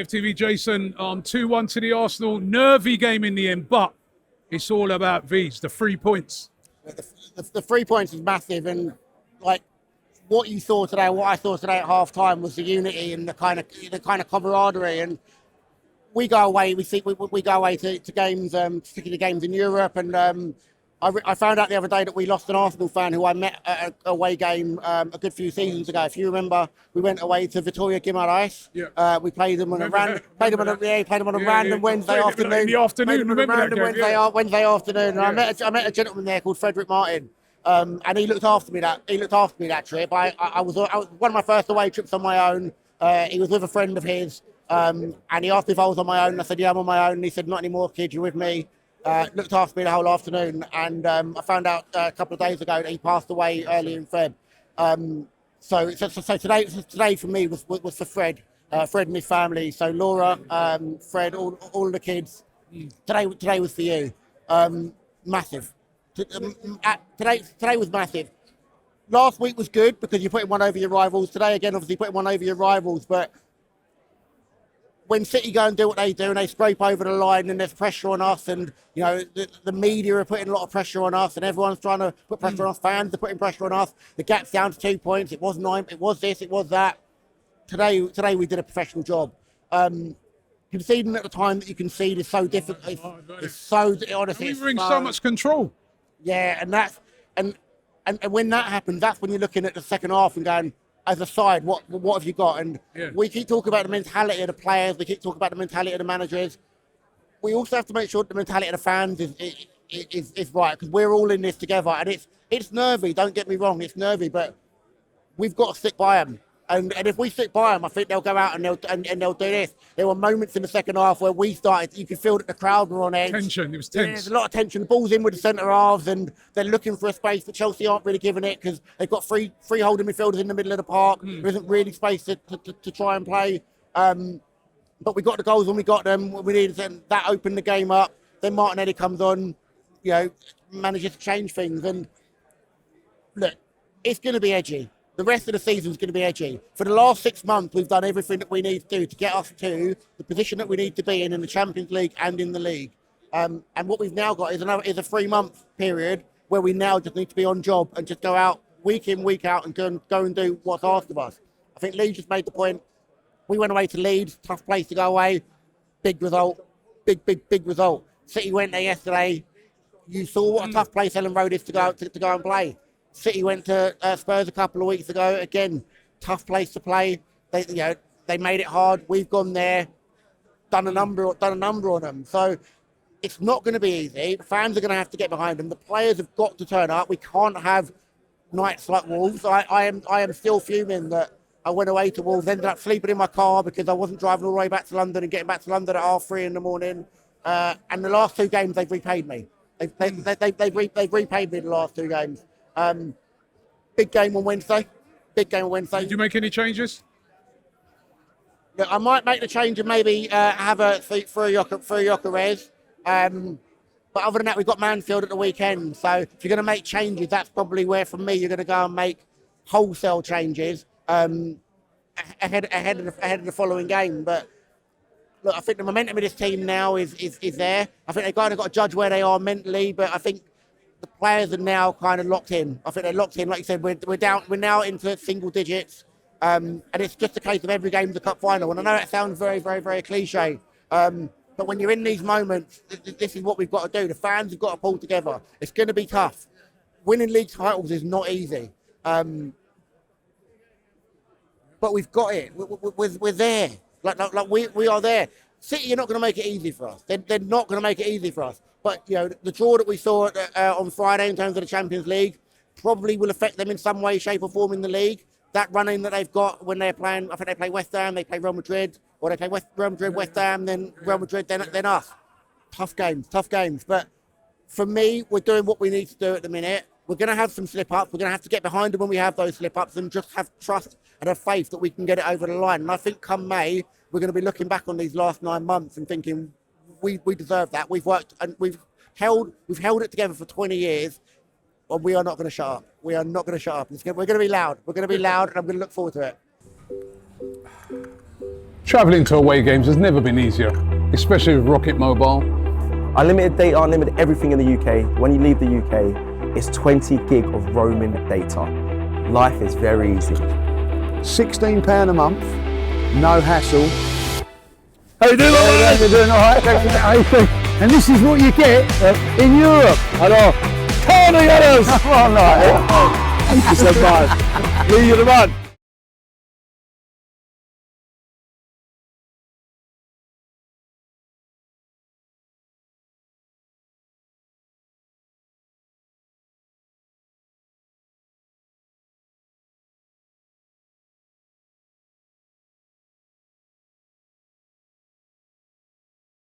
AFTV, Jason, 2-1 to the Arsenal. Nervy game in the end, but it's all about V's, the 3 points. The 3 points is massive, and like what you saw today, what I saw today at half time was the unity and the kind of camaraderie. And we go away, we go away to games, particularly games in Europe, and I found out the other day that we lost an Arsenal fan who I met at an away game a good few seasons ago. If you remember, we went away to Vitoria Guimarães. Yeah. We played them on a random Wednesday afternoon. In the afternoon, Wednesday afternoon. And I met a gentleman there called Frederick Martin. And he looked after me that trip. I was one of my first away trips on my own. He was with a friend of his, and he asked me if I was on my own. I said, yeah, I'm on my own. And he said, not anymore, kid, you're with me. Looked after me the whole afternoon, and I found out a couple of days ago that he passed away early in Feb. So today for me was for Fred and his family. So Laura, Fred, all the kids. Today was for you. Massive. Today was massive. Last week was good because you're putting one over your rivals. Today again, obviously putting one over your rivals, but when City go and do what they do and they scrape over the line and there's pressure on us, and you know the media are putting a lot of pressure on us, and everyone's trying to put pressure on us, fans are putting pressure on us, the gap's down to 2 points, it was 9, it was this, it was that. Today we did a professional job. Conceding at the time that you concede is so difficult. It's so, honestly, we bring so much control. Yeah, and when that happens, that's when you're looking at the second half and going, as a side, what have you got? And we keep talking about the mentality of the players. We keep talking about the mentality of the managers. We also have to make sure the mentality of the fans is right, because we're all in this together. And it's nervy. Don't get me wrong, it's nervy, but we've got to stick by them. And if we stick by them, I think they'll go out and they'll do this. There were moments in the second half where we started. You could feel that the crowd were on edge. Tension. It was tense. There's a lot of tension. The ball's in with the centre halves, and they're looking for a space, but Chelsea aren't really giving it because they've got three holding midfielders in the middle of the park. There isn't really space to try and play. But we got the goals when we got them. We needed them. That opened the game up. Then Martinelli comes on, manages to change things. And look, it's going to be edgy. The rest of the season is going to be edgy. For the last 6 months, we've done everything that we need to do to get us to the position that we need to be in the Champions League and in the league. And what we've now got is a 3-month period where we now just need to be on job and just go out week in, week out and go and do what's asked of us. I think Leeds just made the point. We went away to Leeds, tough place to go away. Big result. Big result. City went there yesterday. You saw what a tough place Ellen Road is to go and play. City went to Spurs a couple of weeks ago. Again, tough place to play. They made it hard. We've gone there, done a number on them. So it's not going to be easy. The fans are going to have to get behind them. The players have got to turn up. We can't have nights like Wolves. I am still fuming that I went away to Wolves, ended up sleeping in my car because I wasn't driving all the way back to London and getting back to London at 3:30 in the morning. And the last 2 games they've repaid me. They've repaid me the last 2 games. Big game on Wednesday. Did you make any changes? Look, I might make the change and maybe have a for Gyökeres. But other than that, we've got Mansfield at the weekend. So if you're going to make changes, that's probably where, for me, you're going to go and make wholesale changes ahead of the following game. But look, I think the momentum of this team now is there. I think they've kind of got to judge where they are mentally, but I think the players are now kind of locked in. I think they're locked in. Like you said, we're now into single digits. And it's just a case of every game's a cup final. And I know that sounds very, very, very cliche. But when you're in these moments, this is what we've got to do. The fans have got to pull together. It's going to be tough. Winning league titles is not easy. But we've got it. We're there. Like we are there. City are not going to make it easy for us. They're not going to make it easy for us. But, the draw that we saw on Friday in terms of the Champions League probably will affect them in some way, shape or form in the league. That run-in that they've got when they're playing, I think they play West Ham, they play Real Madrid, or they play Real Madrid, West Ham, then Real Madrid, then us. Tough games. But for me, we're doing what we need to do at the minute. We're going to have some slip-ups. We're going to have to get behind them when we have those slip-ups and just have trust and have faith that we can get it over the line. And I think come May, we're going to be looking back on these last 9 months and thinking, we deserve that. We've worked and we've held it together for 20 years. Well, we are not going to shut up. We are not going to shut up. We're going to be loud. We're going to be loud, and I'm going to look forward to it. Travelling to away games has never been easier, especially with Rocket Mobile. Unlimited data, unlimited everything in the UK. When you leave the UK, it's 20 gig of roaming data. Life is very easy. £16 a month, no hassle. How you doing? Yeah, you're doing all right. And this is what you get in Europe. I know. Come on, the others! Come on, like, Thank you so much. Leave you the man.